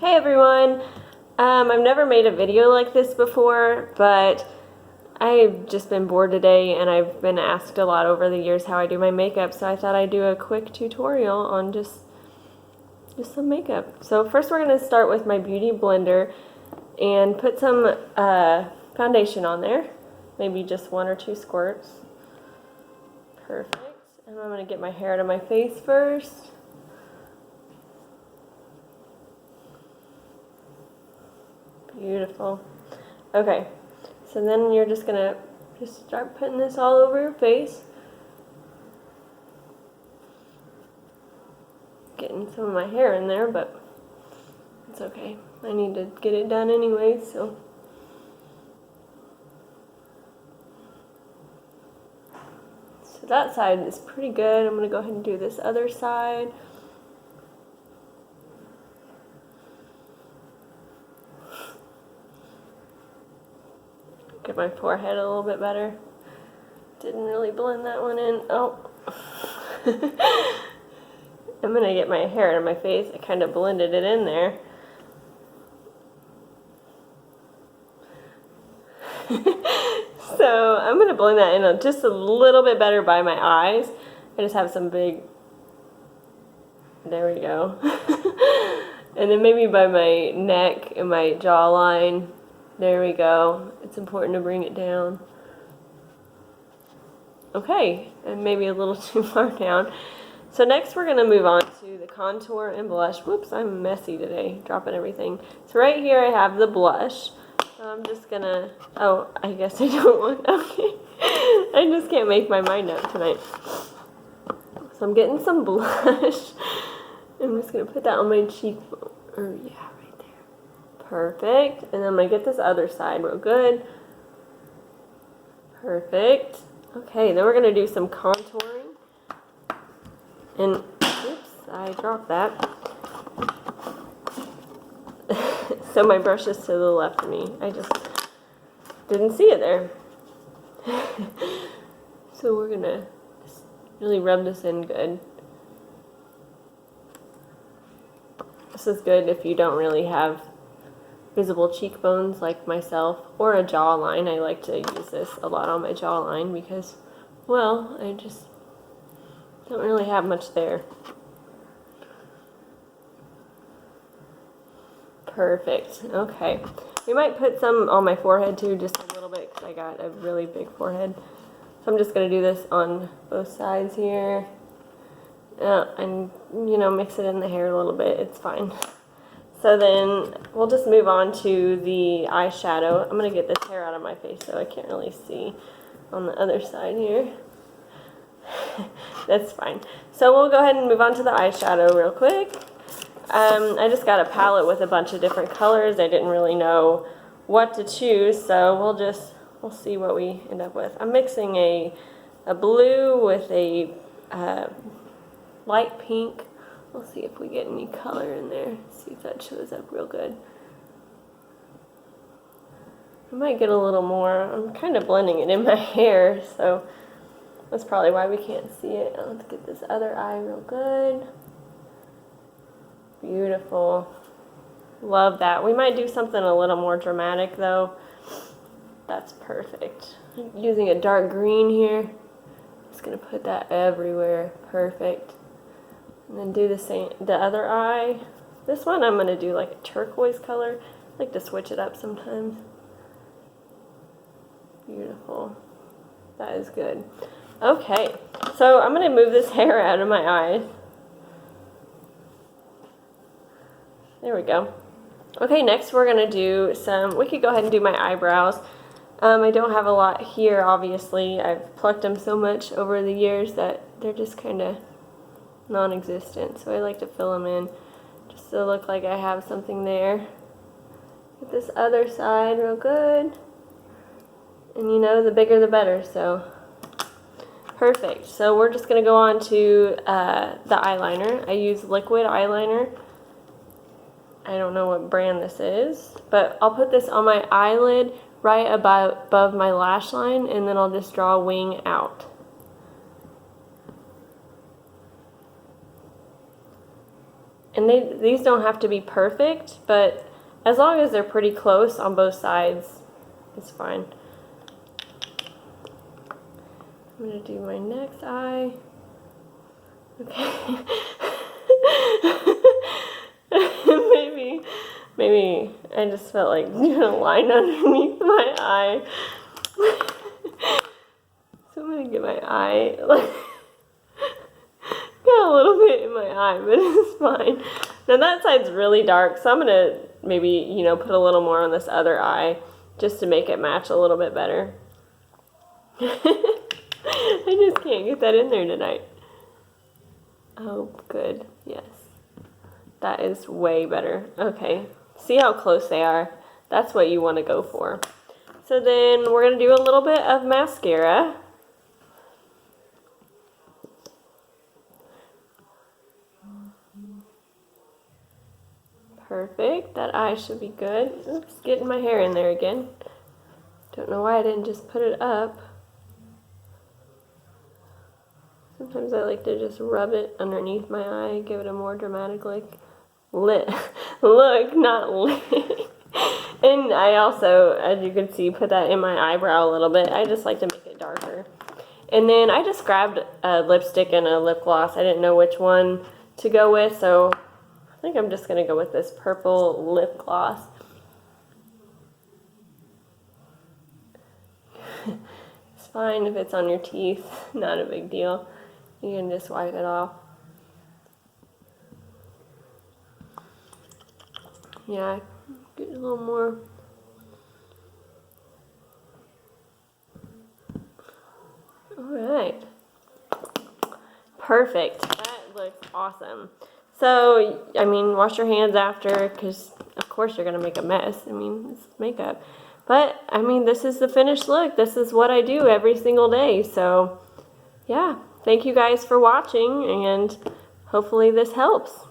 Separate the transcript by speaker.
Speaker 1: Hey everyone! I've never made a video like this before, but I've just been bored today and I've been asked a lot over the years how I do my makeup, so I thought I'd do a quick tutorial on just some makeup. So first we're going to start with my Beauty Blender and put some foundation on there, maybe just 1 or 2 squirts. Perfect. And I'm going to get my hair out of my face first. Beautiful. Okay, so then you're just gonna start putting this all over your face. Getting some of my hair in there, but it's okay. I need to get it done anyway, so. So that side is pretty good. I'm gonna go ahead and do this other side. Get my forehead a little bit better. Didn't really blend that one in. Oh. I'm going to get my hair out of my face. I kind of blended it in there. So I'm going to blend that in just a little bit better by my eyes. I just have some big... There we go. And then maybe by my neck and my jawline. There we go. It's important to bring it down. Okay, and maybe a little too far down. So next we're going to move on to the contour and blush. Whoops, I'm messy today, dropping everything. So right here I have the blush. So I'm just going to, oh, I guess I don't want, okay. I just can't make my mind up tonight. So I'm getting some blush. I'm just going to put that on my cheekbone. Yeah. Perfect. And then I'm going to get this other side real good. Perfect. Okay, then we're going to do some contouring. And, oops, I dropped that. So my brush is to the left of me. I just didn't see it there. So we're going to really rub this in good. This is good if you don't really have visible cheekbones like myself, or a jawline. I like to use this a lot on my jawline because, well, I just don't really have much there. Perfect. Okay. We might put some on my forehead too, just a little bit, because I got a really big forehead. So I'm just going to do this on both sides here. And, you know, mix it in the hair a little bit. It's fine. So then we'll just move on to the eyeshadow. I'm going to get this hair out of my face so I can't really see on the other side here. That's fine. So we'll go ahead and move on to the eyeshadow real quick. I just got a palette with a bunch of different colors. I didn't really know what to choose, so we'll see what we end up with. I'm mixing a blue with a light pink. We'll see if we get any color in there. See if that shows up real good. I might get a little more. I'm kind of blending it in my hair, so that's probably why we can't see it. Let's get this other eye real good. Beautiful. Love that. We might do something a little more dramatic though. That's perfect. I'm using a dark green here. Just gonna put that everywhere. Perfect. And then do the same, the other eye. This one I'm going to do like a turquoise color. I like to switch it up sometimes. Beautiful. That is good. Okay, so I'm going to move this hair out of my eyes. There we go. Okay, next we're going to do we could go ahead and do my eyebrows. I don't have a lot here, obviously. I've plucked them so much over the years that they're just kind of non-existent, so I like to fill them in just to look like I have something there. Get this other side real good, and you know, the bigger the better, so perfect. So we're just going to go on to the eyeliner. I use liquid eyeliner. I don't know what brand this is, but I'll put this on my eyelid right above my lash line, and then I'll just draw a wing out. And these don't have to be perfect, but as long as they're pretty close on both sides, it's fine. I'm going to do my next eye. Okay. Maybe I just felt like doing a line underneath my eye. So I'm going to get my eye, like, got a little bit in my eye, but it's fine. Now that side's really dark, so I'm going to maybe, you know, put a little more on this other eye just to make it match a little bit better. I just can't get that in there tonight. Oh, good. Yes. That is way better. Okay. See how close they are? That's what you want to go for. So then we're going to do a little bit of mascara. Perfect. That eye should be good. Oops, getting my hair in there again. Don't know why I didn't just put it up. Sometimes I like to just rub it underneath my eye, give it a more dramatic look, not lick. And I also, as you can see, put that in my eyebrow a little bit. I just like to make it darker. And then I just grabbed a lipstick and a lip gloss. I didn't know which one to go with, so I think I'm just going to go with this purple lip gloss. It's fine if it's on your teeth, not a big deal. You can just wipe it off. Yeah, get a little more. Alright. Perfect. That looks awesome. So, I mean, wash your hands after, because of course you're going to make a mess. I mean, it's makeup. But, I mean, this is the finished look. This is what I do every single day. So, yeah. Thank you guys for watching, and hopefully this helps.